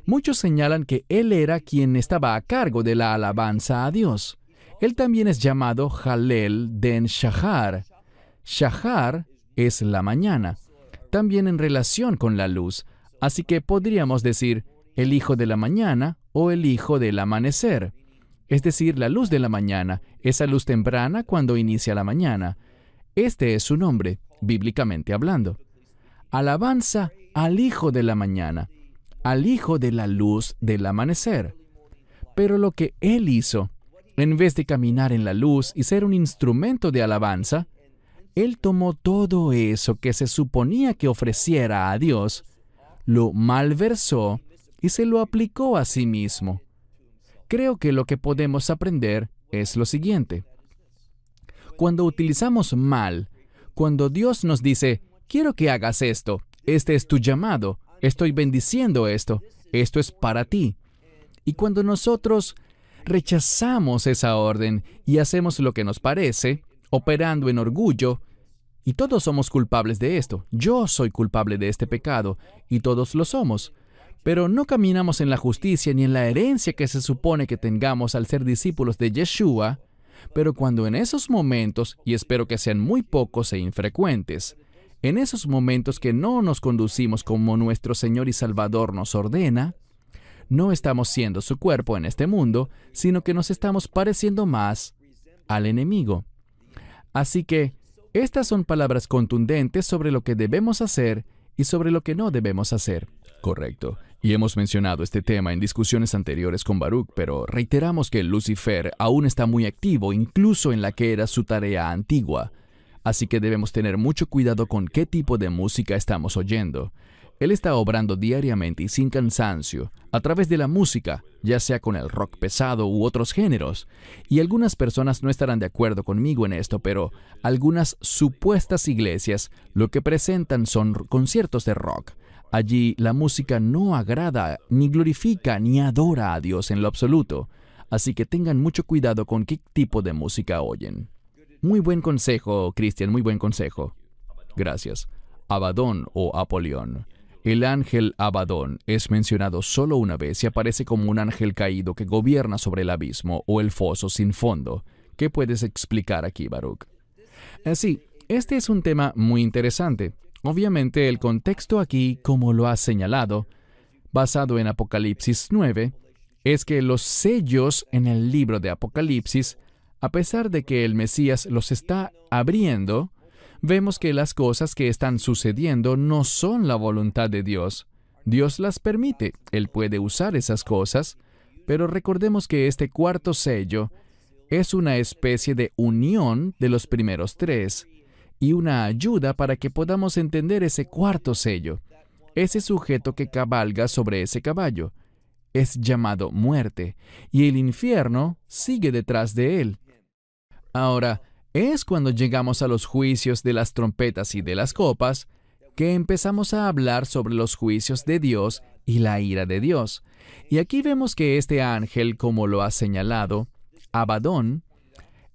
Muchos señalan que él era quien estaba a cargo de la alabanza a Dios. Él también es llamado Jalel den Shahar. Shahar es la mañana, también en relación con la luz. Así que podríamos decir el hijo de la mañana o el hijo del amanecer. Es decir, la luz de la mañana, esa luz temprana cuando inicia la mañana. Este es su nombre, bíblicamente hablando. Alabanza al hijo de la mañana, al hijo de la luz del amanecer. Pero lo que él hizo, en vez de caminar en la luz y ser un instrumento de alabanza, él tomó todo eso que se suponía que ofreciera a Dios, lo malversó y se lo aplicó a sí mismo. Creo que lo que podemos aprender es lo siguiente. Cuando utilizamos mal, cuando Dios nos dice, quiero que hagas esto, este es tu llamado, estoy bendiciendo esto es para ti. Y cuando nosotros rechazamos esa orden y hacemos lo que nos parece, operando en orgullo, y todos somos culpables de esto. Yo soy culpable de este pecado, y todos lo somos. Pero no caminamos en la justicia ni en la herencia que se supone que tengamos al ser discípulos de Yeshua, pero cuando en esos momentos, y espero que sean muy pocos e infrecuentes, en esos momentos que no nos conducimos como nuestro Señor y Salvador nos ordena, no estamos siendo su cuerpo en este mundo, sino que nos estamos pareciendo más al enemigo. Así que, estas son palabras contundentes sobre lo que debemos hacer y sobre lo que no debemos hacer. Correcto. Y hemos mencionado este tema en discusiones anteriores con Baruch, pero reiteramos que Lucifer aún está muy activo, incluso en la que era su tarea antigua. Así que debemos tener mucho cuidado con qué tipo de música estamos oyendo. Él está obrando diariamente y sin cansancio, a través de la música, ya sea con el rock pesado u otros géneros. Y algunas personas no estarán de acuerdo conmigo en esto, pero algunas supuestas iglesias lo que presentan son conciertos de rock. Allí la música no agrada, ni glorifica, ni adora a Dios en lo absoluto. Así que tengan mucho cuidado con qué tipo de música oyen. Muy buen consejo, Cristian, muy buen consejo. Gracias. Abadón o Apolión. El ángel Abadón es mencionado solo una vez y aparece como un ángel caído que gobierna sobre el abismo o el foso sin fondo. ¿Qué puedes explicar aquí, Baruch? Sí, este es un tema muy interesante. Obviamente, el contexto aquí, como lo has señalado, basado en Apocalipsis 9, es que los sellos en el libro de Apocalipsis, a pesar de que el Mesías los está abriendo, vemos que las cosas que están sucediendo no son la voluntad de Dios. Dios las permite, Él puede usar esas cosas, pero recordemos que este cuarto sello es una especie de unión de los primeros tres y una ayuda para que podamos entender ese cuarto sello. Ese sujeto que cabalga sobre ese caballo es llamado muerte, y el infierno sigue detrás de él. Ahora, es cuando llegamos a los juicios de las trompetas y de las copas que empezamos a hablar sobre los juicios de Dios y la ira de Dios. Y aquí vemos que este ángel, como lo ha señalado, Abadón,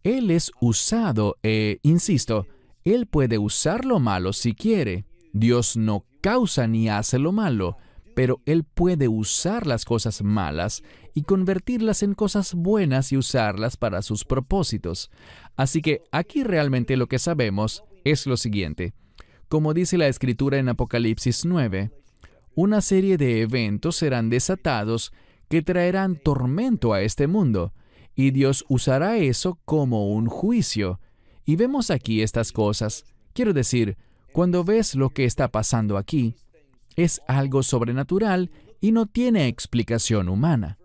él es usado, insisto, él puede usar lo malo si quiere. Dios no causa ni hace lo malo, pero Él puede usar las cosas malas y convertirlas en cosas buenas y usarlas para sus propósitos. Así que aquí realmente lo que sabemos es lo siguiente. Como dice la Escritura en Apocalipsis 9, una serie de eventos serán desatados que traerán tormento a este mundo, y Dios usará eso como un juicio. Y vemos aquí estas cosas. Quiero decir, cuando ves lo que está pasando aquí, es algo sobrenatural y no tiene explicación humana.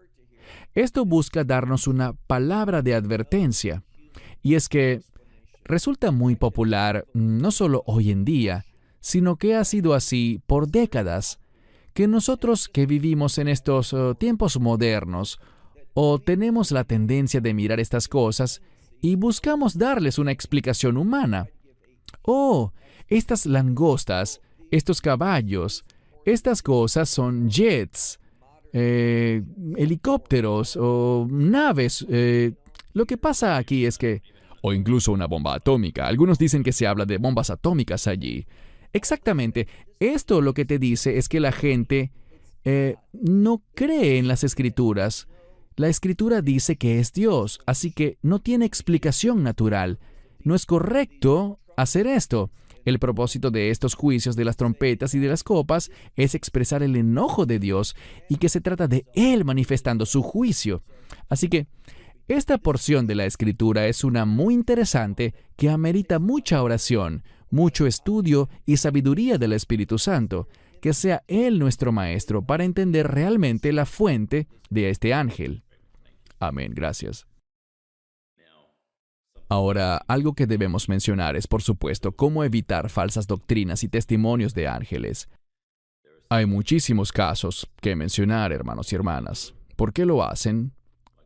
Esto busca darnos una palabra de advertencia. Y es que resulta muy popular, no solo hoy en día, sino que ha sido así por décadas, que nosotros que vivimos en estos tiempos modernos, o tenemos la tendencia de mirar estas cosas y buscamos darles una explicación humana. Oh, estas langostas, estos caballos, estas cosas son jets, helicópteros o naves. Lo que pasa aquí es que... O incluso una bomba atómica. Algunos dicen que se habla de bombas atómicas allí. Exactamente. Esto lo que te dice es que la gente no cree en las escrituras. La escritura dice que es Dios, así que no tiene explicación natural. No es correcto hacer esto. El propósito de estos juicios de las trompetas y de las copas es expresar el enojo de Dios y que se trata de Él manifestando su juicio. Así que esta porción de la Escritura es una muy interesante que amerita mucha oración, mucho estudio y sabiduría del Espíritu Santo. Que sea Él nuestro Maestro para entender realmente la fuente de este ángel. Amén, gracias. Ahora, algo que debemos mencionar es, por supuesto, cómo evitar falsas doctrinas y testimonios de ángeles. Hay muchísimos casos que mencionar, hermanos y hermanas. ¿Por qué lo hacen?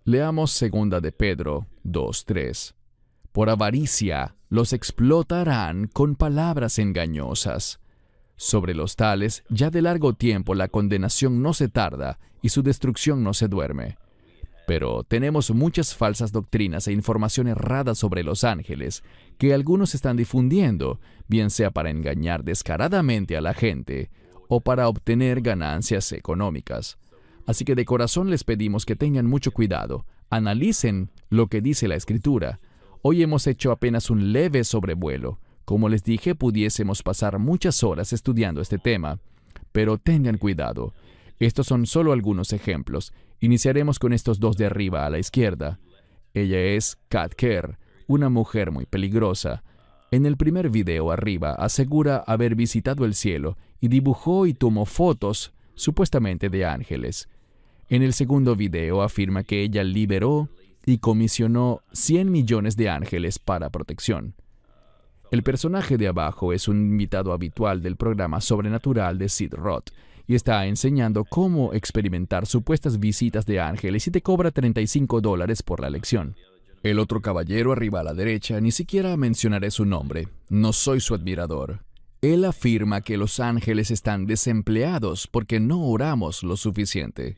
Leamos 2 de Pedro 2:3. Por avaricia los explotarán con palabras engañosas. Sobre los tales, ya de largo tiempo la condenación no se tarda y su destrucción no se duerme. Pero tenemos muchas falsas doctrinas e información errada sobre los ángeles que algunos están difundiendo, bien sea para engañar descaradamente a la gente o para obtener ganancias económicas. Así que de corazón les pedimos que tengan mucho cuidado, analicen lo que dice la Escritura. Hoy hemos hecho apenas un leve sobrevuelo. Como les dije, pudiésemos pasar muchas horas estudiando este tema, pero tengan cuidado. Estos son solo algunos ejemplos. Iniciaremos con estos dos de arriba a la izquierda. Ella es Kat Kerr, una mujer muy peligrosa. En el primer video arriba asegura haber visitado el cielo y dibujó y tomó fotos, supuestamente de ángeles. En el segundo video afirma que ella liberó y comisionó 100 millones de ángeles para protección. El personaje de abajo es un invitado habitual del programa Sobrenatural de Sid Roth y está enseñando cómo experimentar supuestas visitas de ángeles y te cobra $35 por la lección. El otro caballero arriba a la derecha, ni siquiera mencionaré su nombre, no soy su admirador. Él afirma que los ángeles están desempleados porque no oramos lo suficiente.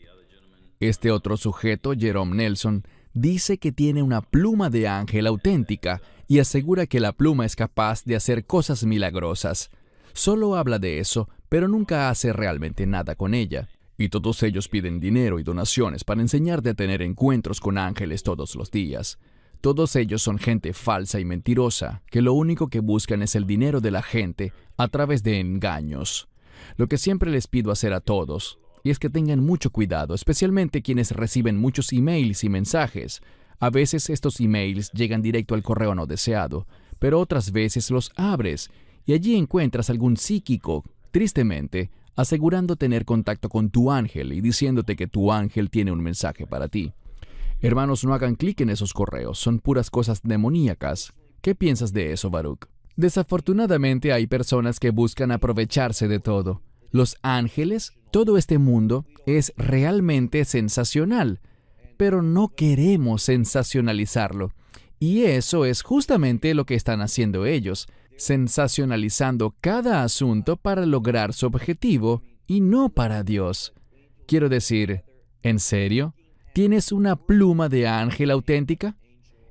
Este otro sujeto, Jerome Nelson, dice que tiene una pluma de ángel auténtica y asegura que la pluma es capaz de hacer cosas milagrosas. Solo habla de eso, pero nunca hace realmente nada con ella. Y todos ellos piden dinero y donaciones para enseñarte a tener encuentros con ángeles todos los días. Todos ellos son gente falsa y mentirosa, que lo único que buscan es el dinero de la gente a través de engaños. Lo que siempre les pido hacer a todos, y es que tengan mucho cuidado, especialmente quienes reciben muchos emails y mensajes. A veces estos emails llegan directo al correo no deseado, pero otras veces los abres, y allí encuentras algún psíquico, tristemente, asegurando tener contacto con tu ángel y diciéndote que tu ángel tiene un mensaje para ti. Hermanos, no hagan clic en esos correos, son puras cosas demoníacas. ¿Qué piensas de eso, Baruch? Desafortunadamente hay personas que buscan aprovecharse de todo. Los ángeles, todo este mundo, es realmente sensacional, pero no queremos sensacionalizarlo. Y eso es justamente lo que están haciendo ellos, sensacionalizando cada asunto para lograr su objetivo y no para Dios. Quiero decir, ¿en serio? ¿Tienes una pluma de ángel auténtica?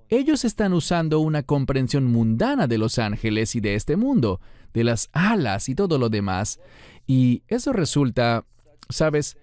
Ellos están usando una comprensión mundana de los ángeles y de este mundo, de las alas y todo lo demás. Y eso resulta, ¿sabes?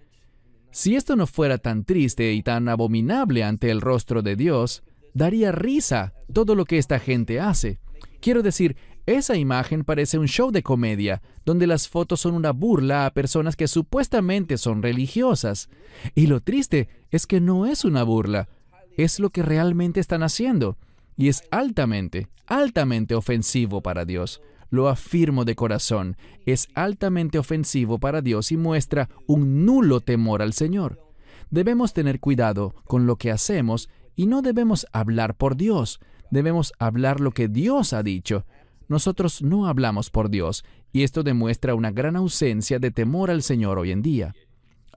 Si esto no fuera tan triste y tan abominable ante el rostro de Dios, daría risa todo lo que esta gente hace. Quiero decir, esa imagen parece un show de comedia, donde las fotos son una burla a personas que supuestamente son religiosas. Y lo triste es que no es una burla, es lo que realmente están haciendo. Y es altamente, altamente ofensivo para Dios. Lo afirmo de corazón, es altamente ofensivo para Dios y muestra un nulo temor al Señor. Debemos tener cuidado con lo que hacemos y no debemos hablar por Dios, debemos hablar lo que Dios ha dicho. Nosotros no hablamos por Dios, y esto demuestra una gran ausencia de temor al Señor hoy en día.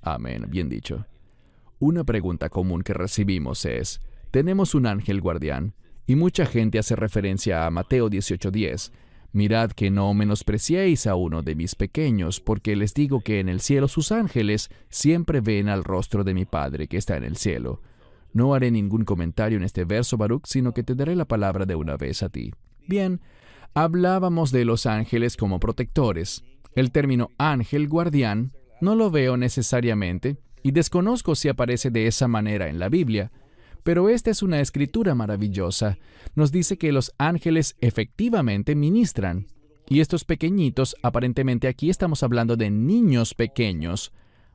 Amén, bien dicho. Una pregunta común que recibimos es, ¿tenemos un ángel guardián? Y mucha gente hace referencia a Mateo 18:10. Mirad que no menospreciéis a uno de mis pequeños, porque les digo que en el cielo sus ángeles siempre ven al rostro de mi Padre que está en el cielo. No haré ningún comentario en este verso, Baruch, sino que te daré la palabra de una vez a ti. Bien, hablábamos de los ángeles como protectores. El término ángel guardián no lo veo necesariamente y desconozco si aparece de esa manera en la Biblia. Pero esta es una escritura maravillosa. Nos dice que los ángeles efectivamente ministran. Y estos pequeñitos, aparentemente aquí estamos hablando de niños pequeños.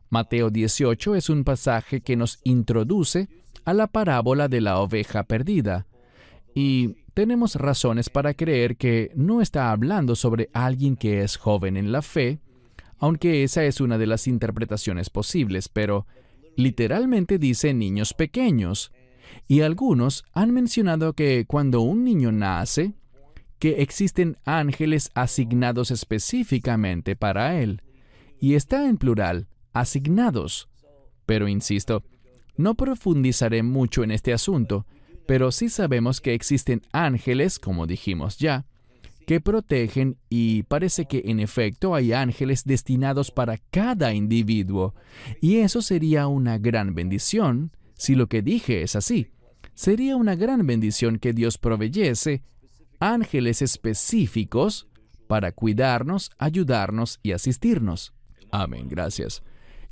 Mateo 18 es un pasaje que nos introduce a la parábola de la oveja perdida. Y tenemos razones para creer que no está hablando sobre alguien que es joven en la fe, aunque esa es una de las interpretaciones posibles, pero literalmente dice niños pequeños. Y algunos han mencionado que cuando un niño nace, que existen ángeles asignados específicamente para él. Y está en plural, asignados. Pero insisto, no profundizaré mucho en este asunto, pero sí sabemos que existen ángeles, como dijimos ya, que protegen y parece que en efecto hay ángeles destinados para cada individuo. Y eso sería una gran bendición. Si lo que dije es así, sería una gran bendición que Dios proveyese ángeles específicos para cuidarnos, ayudarnos y asistirnos. Amén, gracias.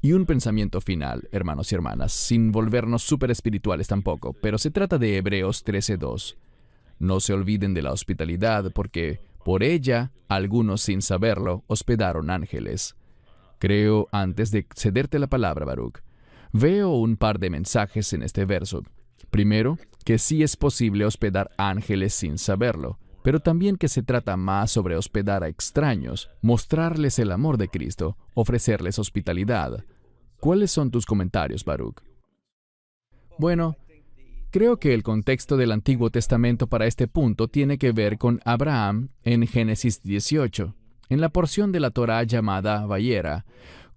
Y un pensamiento final, hermanos y hermanas, sin volvernos súper espirituales tampoco, pero se trata de Hebreos 13:2. No se olviden de la hospitalidad, porque por ella, algunos sin saberlo, hospedaron ángeles. Creo, antes de cederte la palabra, Baruch, veo un par de mensajes en este verso. Primero, que sí es posible hospedar ángeles sin saberlo, pero también que se trata más sobre hospedar a extraños, mostrarles el amor de Cristo, ofrecerles hospitalidad. ¿Cuáles son tus comentarios, Baruch? Bueno, creo que el contexto del Antiguo Testamento para este punto tiene que ver con Abraham en Génesis 18, en la porción de la Torá llamada Vayera,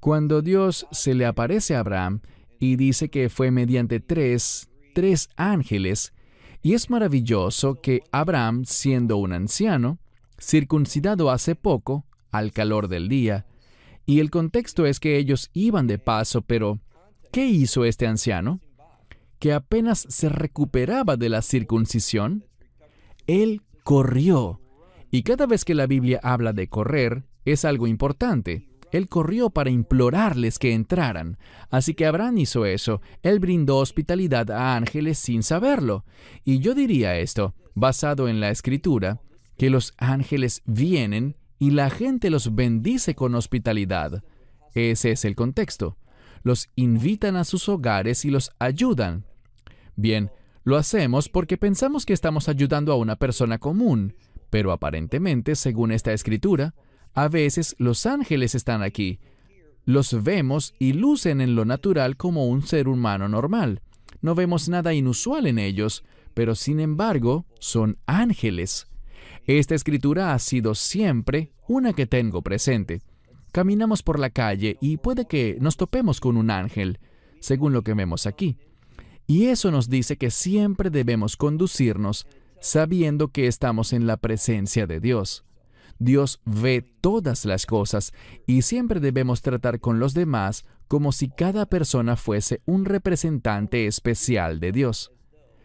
cuando Dios se le aparece a Abraham y dice que fue mediante tres ángeles, y es maravilloso que Abraham, siendo un anciano, circuncidado hace poco, al calor del día, y el contexto es que ellos iban de paso, pero ¿qué hizo este anciano? Que apenas se recuperaba de la circuncisión, él corrió. Y cada vez que la Biblia habla de correr, es algo importante. Él corrió para implorarles que entraran. Así que Abraham hizo eso. Él brindó hospitalidad a ángeles sin saberlo. Y yo diría esto, basado en la Escritura, que los ángeles vienen y la gente los bendice con hospitalidad. Ese es el contexto. Los invitan a sus hogares y los ayudan. Bien, lo hacemos porque pensamos que estamos ayudando a una persona común, pero aparentemente, según esta Escritura, a veces los ángeles están aquí. Los vemos y lucen en lo natural como un ser humano normal. No vemos nada inusual en ellos, pero sin embargo son ángeles. Esta escritura ha sido siempre una que tengo presente. Caminamos por la calle y puede que nos topemos con un ángel, según lo que vemos aquí. Y eso nos dice que siempre debemos conducirnos sabiendo que estamos en la presencia de Dios. Dios ve todas las cosas y siempre debemos tratar con los demás como si cada persona fuese un representante especial de Dios.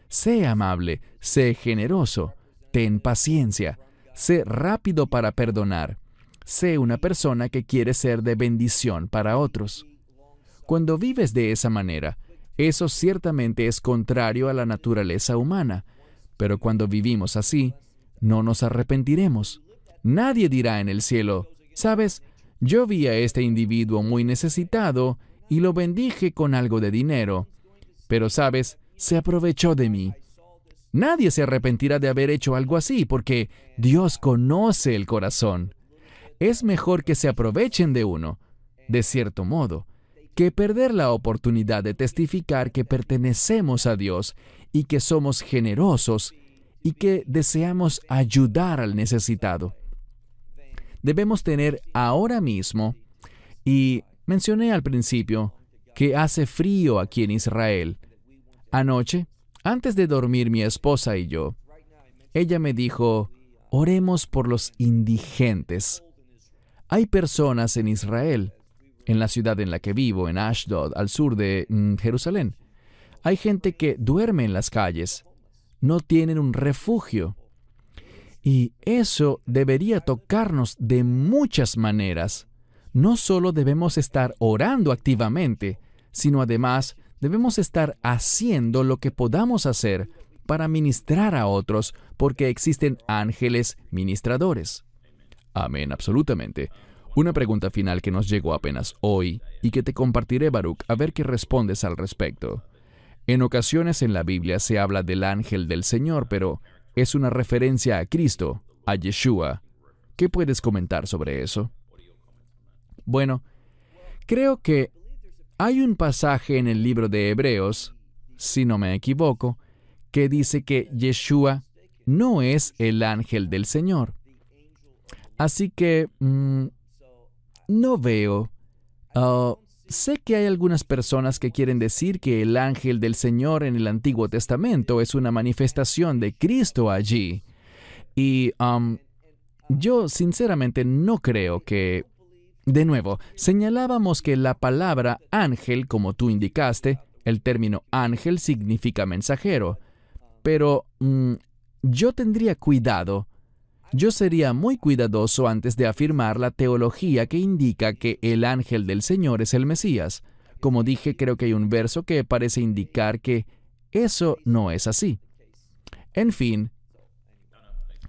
Sé amable, sé generoso, ten paciencia, sé rápido para perdonar, sé una persona que quiere ser de bendición para otros. Cuando vives de esa manera, eso ciertamente es contrario a la naturaleza humana, pero cuando vivimos así, no nos arrepentiremos. Nadie dirá en el cielo, ¿sabes? Yo vi a este individuo muy necesitado y lo bendije con algo de dinero, pero, ¿sabes? Se aprovechó de mí. Nadie se arrepentirá de haber hecho algo así porque Dios conoce el corazón. Es mejor que se aprovechen de uno, de cierto modo, que perder la oportunidad de testificar que pertenecemos a Dios y que somos generosos y que deseamos ayudar al necesitado. Debemos tener ahora mismo, y mencioné al principio que hace frío aquí en Israel. Anoche, antes de dormir mi esposa y yo, ella me dijo, oremos por los indigentes. Hay personas en Israel, en la ciudad en la que vivo, en Ashdod, al sur de Jerusalén. Hay gente que duerme en las calles, no tienen un refugio. Y eso debería tocarnos de muchas maneras. No solo debemos estar orando activamente, sino además debemos estar haciendo lo que podamos hacer para ministrar a otros, porque existen ángeles ministradores. Amén, absolutamente. Una pregunta final que nos llegó apenas hoy y que te compartiré, Baruch, a ver qué respondes al respecto. En ocasiones en la Biblia se habla del ángel del Señor, pero es una referencia a Cristo, a Yeshua. ¿Qué puedes comentar sobre eso? Bueno, creo que hay un pasaje en el libro de Hebreos, si no me equivoco, que dice que Yeshua no es el ángel del Señor. Así que no veo. Sé que hay algunas personas que quieren decir que el ángel del Señor en el Antiguo Testamento es una manifestación de Cristo allí. Y yo sinceramente no creo que... De nuevo, señalábamos que la palabra ángel, como tú indicaste, el término ángel significa mensajero. Pero yo tendría cuidado. Yo sería muy cuidadoso antes de afirmar la teología que indica que el ángel del Señor es el Mesías. Como dije, creo que hay un verso que parece indicar que eso no es así. En fin,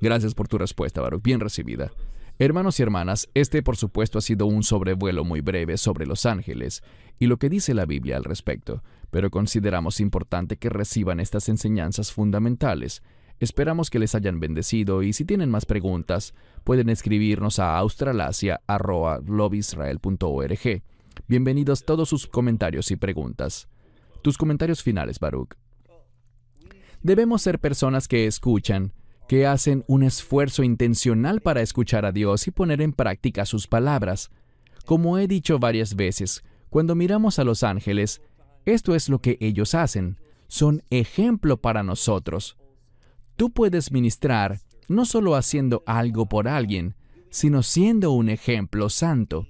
gracias por tu respuesta, Baruch, bien recibida. Hermanos y hermanas, este por supuesto ha sido un sobrevuelo muy breve sobre los ángeles y lo que dice la Biblia al respecto, pero consideramos importante que reciban estas enseñanzas fundamentales. Esperamos que les hayan bendecido y si tienen más preguntas, pueden escribirnos a australasia@globisrael.org. Bienvenidos todos sus comentarios y preguntas. Tus comentarios finales, Baruch. Debemos ser personas que escuchan, que hacen un esfuerzo intencional para escuchar a Dios y poner en práctica sus palabras. Como he dicho varias veces, cuando miramos a los ángeles, esto es lo que ellos hacen. Son ejemplo para nosotros. Tú puedes ministrar no solo haciendo algo por alguien, sino siendo un ejemplo santo.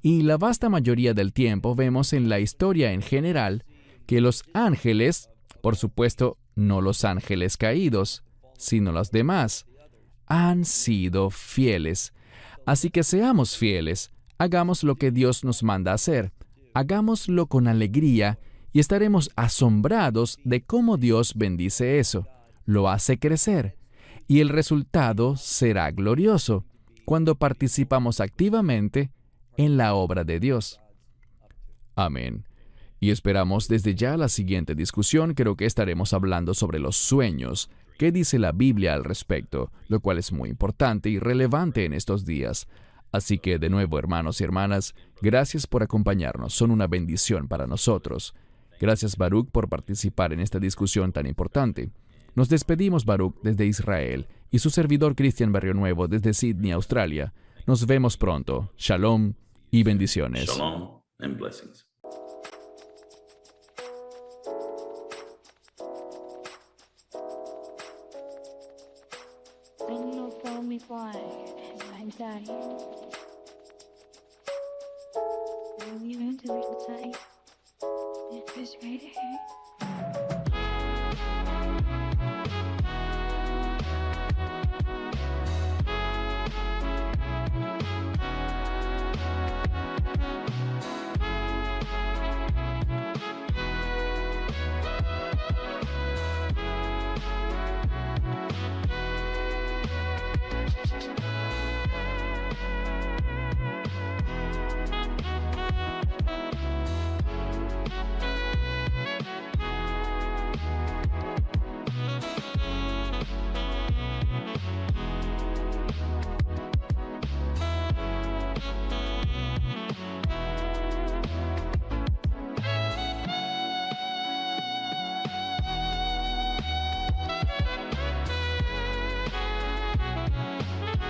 Y la vasta mayoría del tiempo vemos en la historia en general que los ángeles, por supuesto, no los ángeles caídos, sino los demás, han sido fieles. Así que seamos fieles, hagamos lo que Dios nos manda hacer, hagámoslo con alegría y estaremos asombrados de cómo Dios bendice eso, lo hace crecer, y el resultado será glorioso cuando participamos activamente en la obra de Dios. Amén. Y esperamos desde ya la siguiente discusión. Creo que estaremos hablando sobre los sueños. ¿Qué dice la Biblia al respecto? Lo cual es muy importante y relevante en estos días. Así que, de nuevo, hermanos y hermanas, gracias por acompañarnos. Son una bendición para nosotros. Gracias, Baruch, por participar en esta discusión tan importante. Nos despedimos, Baruch, desde Israel, y su servidor Cristian Barrionuevo desde Sydney, Australia. Nos vemos pronto. Shalom y bendiciones. Shalom and blessings. I don't know, follow me fly. I'm dying.